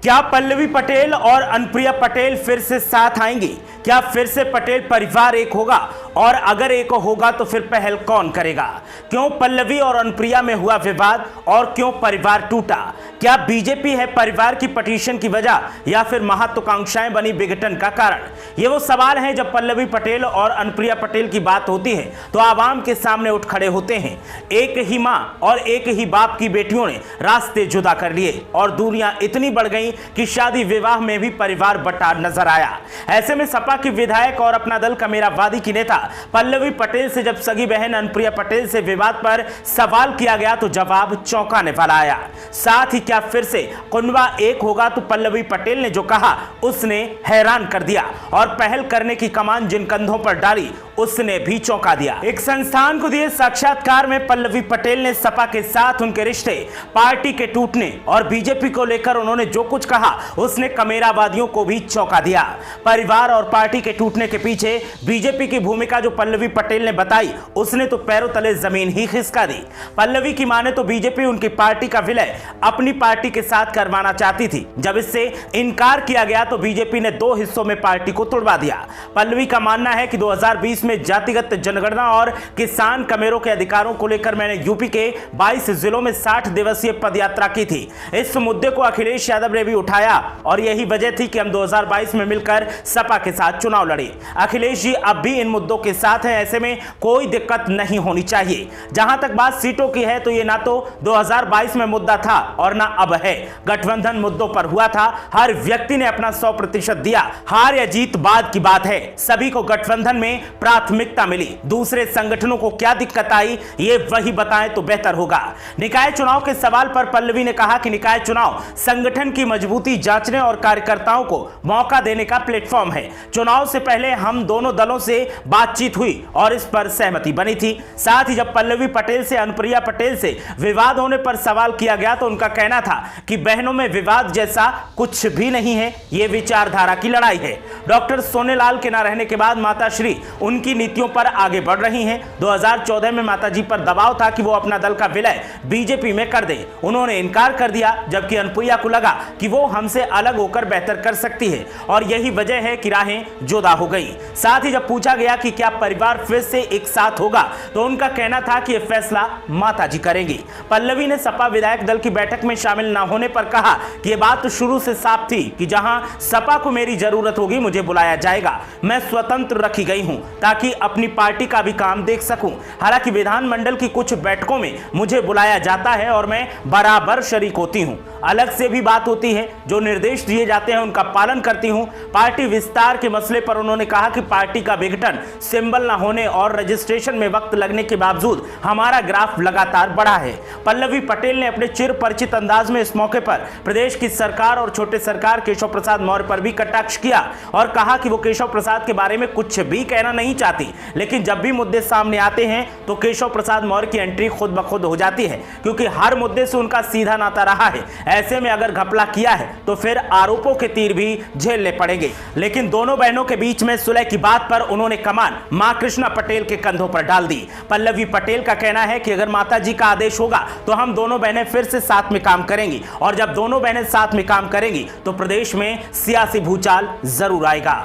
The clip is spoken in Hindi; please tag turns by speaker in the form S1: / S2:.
S1: क्या पल्लवी पटेल और अनुप्रिया पटेल फिर से साथ आएंगी? क्या फिर से पटेल परिवार एक होगा? और अगर एक होगा तो फिर पहल कौन करेगा? क्यों पल्लवी और अनुप्रिया में हुआ विवाद और क्यों परिवार टूटा? क्या बीजेपी है परिवार की पटिशन की वजह या फिर महत्वाकांक्षाएं बनी विघटन का कारण? ये वो सवाल हैं जब पल्लवी पटेल और अनुप्रिया पटेल की बात होती है तो आवाम के सामने उठ खड़े होते हैं। एक ही मां और एक ही बाप की बेटियों ने रास्ते जुदा कर लिए और दूरियां इतनी बढ़ गई कि शादी विवाह में भी परिवार बटा नजर आया। ऐसे में सपा की विधायक और अपना दल कमेरावादी की नेता पल्लवी पटेल से जब सगी बहन अनुप्रिया पटेल से विवाद पर सवाल किया गया तो जवाब चौंकाने वाला आया। साथ ही क्या फिर से कुनबा एक होगा? तो पल्लवी पटेल ने जो कहा उसने हैरान कर दिया और पहल करने की कमान जिन कंधों पर डाली उसने भी चौंका दिया। एक संस्थान को दिए साक्षात्कार में पल्लवी पटेल ने सपा के साथ उनके रिश्ते, पार्टी के टूटने और बीजेपी को लेकर उन्होंने जो कुछ कहा उसने कमेरावादियों को भी चौंका दिया। परिवार और पार्टी के टूटने के पीछे बीजेपी की भूमिका जो पल्लवी पटेल ने बताई उसने तो पैरों तले जमीन ही खिसका दी। पल्लवी की माने तो बीजेपी उनकी पार्टी का विलय अपनी पार्टी के साथ करवाना चाहती थी। जब इससे इनकार किया गया तो बीजेपी ने दो हिस्सों में पार्टी को तोड़वा दिया। पल्लवी का मानना है कि 2020 में जातिगत जनगणना और किसान कमेरों के अधिकारों को लेकर मैंने यूपी के 22 जिलों में 60 दिवसीय पदयात्रा की थी। इस मुद्दे को अखिलेश यादव ने भी उठाया और यही वजह थी कि हम 2022 में मिलकर सपा के साथ चुनाव लड़े। अखिलेश जी अब भी इन मुद्दों के साथ हैं, ऐसे में कोई दिक्कत नहीं होनी चाहिए। जहां तक बात सीटों की है तो ये ना तो 2022 में मुद्दा था और ना अब है। गठबंधन मुद्दों पर हुआ था, हर व्यक्ति ने अपना 100% दिया। हार या जीत बाद की बात है, सभी को गठबंधन में प्राथमिकता मिली। दूसरे संगठनों को क्या दिक्कत आई ये वही बताएं तो बेहतर होगा। निकाय चुनाव के सवाल पर पल्लवी ने कहा कि निकाय चुनाव संगठन की मजबूती जांचने और कार्यकर्ताओं को मौका देने का प्लेटफॉर्म है। चुनाव से पहले हम दोनों दलों से बातचीत हुई और इस पर सहमति बनी थी। साथ ही जब पल्लवी पटेल से अनुप्रिया पटेल से विवाद होने पर सवाल किया गया तो उनका कहना था कि बहनों में विवाद जैसा कुछ भी नहीं है, ये विचारधारा की लड़ाई है। डॉक्टर सोनेलाल के न रहने के बाद माताश्री उनकी नीतियों पर आगे बढ़ रही हैं। 2014 में माताजी पर दबाव था कि वो अपना दल का विलय बीजेपी में कर दे, उन्होंने इनकार कर दिया, जबकि अनुप्रिया को लगा कि वो हमसे अलग होकर बेहतर कर सकती है और यही वजह है कि राहें जुदा हो गई। साथ ही जब पूछा गया कि क्या परिवार फिर से एक साथ होगा तो उनका कहना था कि यह फैसला माताजी करेंगी। पल्लवी ने सपा विधायक दल की बैठक में शामिल न होने पर कहा कि यह बात तो शुरू से साफ थी कि जहां सपा को मेरी जरूरत होगी मुझे बुलाया जाएगा। मैं स्वतंत्र रखी गई हूं ताकि अपनी पार्टी का भी काम देख सकूं। हालांकि विधानमंडल की कुछ बैठकों में मुझे बुलाया जाता है और मैं बराबर शरीक होती हूं। अलग से भी बात होती है, जो निर्देश दिए जाते हैं उनका पालन करती हूं। पार्टी विस्तार के मसले पर उन्होंने कहा कि पार्टी का विघटन, सिंबल न होने और रजिस्ट्रेशन में वक्त लगने के बावजूद हमारा ग्राफ लगातार बढ़ा है। पल्लवी पटेल ने अपने चिर परिचित अंदाज में इस मौके पर प्रदेश की सरकार और छोटे सरकार केशव प्रसाद मौर्य पर भी कटाक्ष किया और कहा कि वो केशव प्रसाद के बारे में कुछ भी कहना नहीं चाहती, लेकिन जब भी मुद्दे सामने आते हैं तो केशव प्रसाद मौर्य की एंट्री खुद ब खुद हो जाती है, क्योंकि हर मुद्दे से उनका सीधा नाता रहा है। ऐसे में अगर घपला किया है तो फिर आरोपों के तीर भी झेलने पड़ेंगे। लेकिन दोनों बहनों के बीच में सुलह की बात पर उन्होंने कमान मां कृष्णा पटेल के कंधों पर डाल दी। पल्लवी पटेल का कहना है कि अगर माताजी का आदेश होगा तो हम दोनों बहनें फिर से साथ में काम करेंगी और जब दोनों बहनें साथ में काम करेंगी तो प्रदेश में सियासी भूचाल जरूर आएगा।